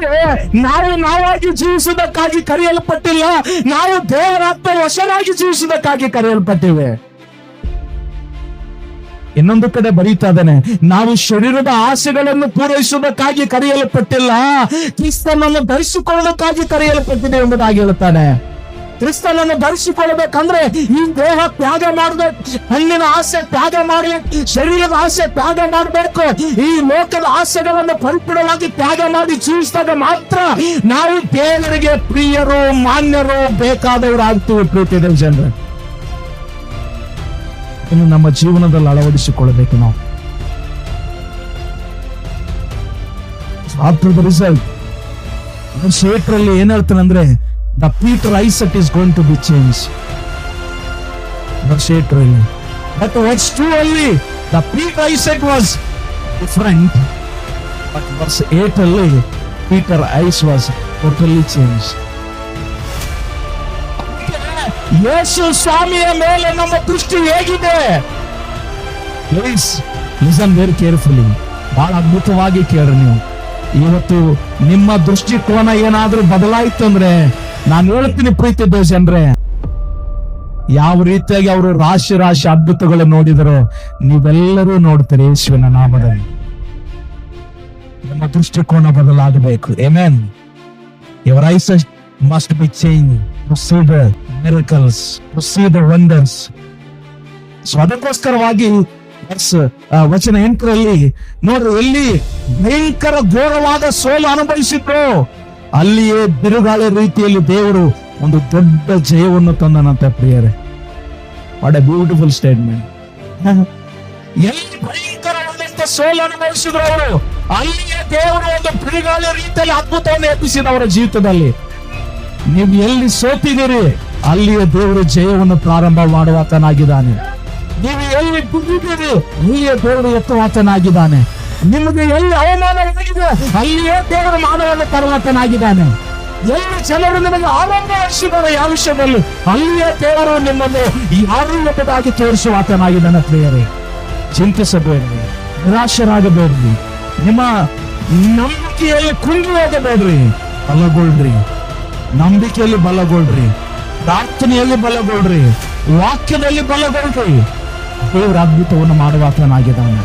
ಯಾಕೆ ನಾವು ನಾವಾಗಿ ಜೀವಿಸುವುದಕ್ಕಾಗಿ ಕರೆಯಲ್ಪಟ್ಟಿಲ್ಲ, ನಾವು ದೇವರಾತ್ಮ ವಶರಾಗಿ ಜೀವಿಸುವುದಕ್ಕಾಗಿ ಕರೆಯಲ್ಪಟ್ಟಿವೆ. ಇನ್ನೊಂದು ಕಡೆ ಬರೀತಾ ಇದ್ದಾನೆ, ನಾವು ಶರೀರದ ಆಸೆಗಳನ್ನು ಪೂರೈಸುವುದಕ್ಕಾಗಿ ಕರೆಯಲ್ಪಟ್ಟಿಲ್ಲ, ಕ್ರಿಸ್ತನನ್ನು ಧರಿಸಿಕೊಳ್ಳೋದಕ್ಕಾಗಿ ಕರೆಯಲ್ಪಟ್ಟಿದೆ ಎಂಬುದಾಗಿ ಹೇಳ್ತಾನೆ. ಕ್ರಿಸ್ತನನ್ನು ಧರಿಸಿಕೊಳ್ಳಬೇಕಂದ್ರೆ ಈ ದೇಹ ತ್ಯಾಗ ಮಾಡಬೇಕು, ಹಣ್ಣಿನ ಆಸೆ ತ್ಯಾಗ ಮಾಡಬೇಕು, ಶರೀರದ ಆಸೆ ತ್ಯಾಗ ಮಾಡಬೇಕು. ಈ ಲೋಕದ ಆಸೆಗಳನ್ನು ಪರಿಪೂರ್ಣವಾಗಿ ತ್ಯಾಗ ಮಾಡಿ ಜೀವಿಸಿದಾಗ ಮಾತ್ರ ನಾವು ದೇವರಿಗೆ ಪ್ರಿಯರು, ಮಾನ್ಯರು, ಬೇಕಾದವರು ಆಗ್ತೀವಿ. ಪ್ರೀತಿಯ ಜನರು, ಇನ್ನು ನಮ್ಮ ಜೀವನದಲ್ಲಿ ಅಳವಡಿಸಿಕೊಳ್ಳಬೇಕು ನಾವು. ಆಫ್ಟರ್ ದ ರಿಸಲ್ಟ್ ಶೇಟ್ರಲ್ಲಿ ಏನ್ ಹೇಳ್ತಾನೆ ಅಂದ್ರೆ, the Peter Isaac is going to be changed. ಶೇಟ್ರಲ್ಲಿ but what's true only, the Peter Isaac was different, but verse 8 ಅಲ್ಲಿ Peter Isaac was totally changed. ಯೇಸು ಸ್ವಾಮಿಯ ಮೇಲೆ ನಮ್ಮ ದೃಷ್ಟಿ ಹೇಗಿದೆ? ಪ್ಲೀಸ್ ಲಿಸನ್ ವೆರಿ ಕೇರ್ಫುಲಿ, ಬಹಳ ಅದ್ಭುತವಾಗಿ ಕೇಳ್ರಿ ನೀವು. ಇವತ್ತು ನಿಮ್ಮ ದೃಷ್ಟಿಕೋನ ಏನಾದ್ರೂ ಬದಲಾಯಿತು ಅಂದ್ರೆ ನಾನು ಹೇಳ್ತೀನಿ ಪ್ರೀತಿಯ ಜನರೇ, ಯಾವ ರೀತಿಯಾಗಿ ಅವರು ರಾಶಿ ರಾಶಿ ಅದ್ಭುತಗಳು ನೋಡಿದರೋ ನೀವೆಲ್ಲರೂ ನೋಡ್ತೀರಿ ಯೇಸುವಿನ ನಾಮದಲ್ಲಿ. ನಿಮ್ಮ ದೃಷ್ಟಿಕೋನ ಬದಲಾಗಬೇಕು. Amen. Your eyes must be change to see the miracles, to see the wonders. So ಅದಕ್ಕೋಸ್ಕರವಾಗಿ ವಚನ 8ರಲ್ಲಿ ನೋಡ್ರಿ, ಎಲ್ಲಿ ಭಯಂಕರ ಘೋರವಾದ ಸೋಲು ಅನುಭವಿಸಿದ್ರು ಅಲ್ಲಿಯೇ ಬಿರುಗಾಳಿ ರೀತಿಯಲ್ಲಿ ದೇವರು ಒಂದು ದೊಡ್ಡ ಜಯವನ್ನು ತಂದನಂತೆ. ಪ್ರಿಯರೇ, ವಾಟ್ ಎ ಬ್ಯೂಟಿಫುಲ್ ಸ್ಟೇಟ್ಮೆಂಟ್. ಎಲ್ಲಿ ಭಯಂಕರವಾದಂತ ಸೋಲು ಅನುಭವಿಸಿದ್ರು ಅವರು, ಅಲ್ಲಿಯೇ ದೇವರು ಒಂದು ಬಿರುಗಾಳಿ ರೀತಿಯಲ್ಲಿ ಅದ್ಭುತವನ್ನು ಎಬ್ಬಿಸಿದ ಅವರ ಜೀವಿತದಲ್ಲಿ. ನೀವು ಎಲ್ಲಿ ಸೋತಿದ್ದೀರಿ ಅಲ್ಲಿಯೇ ದೇವರು ಜಯವನ್ನು ಪ್ರಾರಂಭ ಮಾಡುವಾತನಾಗಿದ್ದಾನೆ. ನೀವು ಎಲ್ಲಿ ಕುಗ್ಗಿದ್ದೀರಿ ಅಲ್ಲಿಯೇ ದೇವರು ಎತ್ತುವಾತನಾಗಿದ್ದಾನೆ. ನಿಮಗೆ ಎಲ್ಲಿ ಅವಮಾನವಾಗಿದೆ ಅಲ್ಲಿಯೇ ದೇವರು ಮಾನವನ್ನು ತರುವಾತನಾಗಿದ್ದಾನೆ. ಎಲ್ಲಿ ಜನರು ನಿಮಗೆ ಆರಂಭ ಹರಿಸಿದ್ದಾರೆ ಯಾವ ವಿಷಯದಲ್ಲಿ, ಅಲ್ಲಿಯೇ ದೇವರು ನಿಮ್ಮನ್ನು ಯಾರು ಎಂಬುದಾಗಿ ತೋರಿಸುವಾತನಾಗಿದ್ದಾನೆ. ಪ್ರಿಯರೇ, ಚಿಂತಿಸಬೇಡ್ರಿ, ನಿರಾಶರಾಗಬೇಡ್ರಿ, ನಿಮ್ಮ ನಂಬಿಕೆಯಲ್ಲಿ ಕುಂದು ಹೋಗಬೇಡ್ರಿ, ಬಲಗೊಳ್ಳ್ರಿ. ನಂಬಿಕೆಯಲ್ಲಿ ಬಲಗೊಳ್ಳ್ರಿ, ಪ್ರಾರ್ಥನೆಯಲ್ಲಿ ಬಲಗೊಳ್ಳ್ರಿ, ವಾಕ್ಯದಲ್ಲಿ ಬಲಗೊಳ್ಳ್ರಿ. ದೇವರ ಅದ್ಭುತವನ್ನು ಮಾಡುವಾತನಾಗಿದ್ದಾನೆ.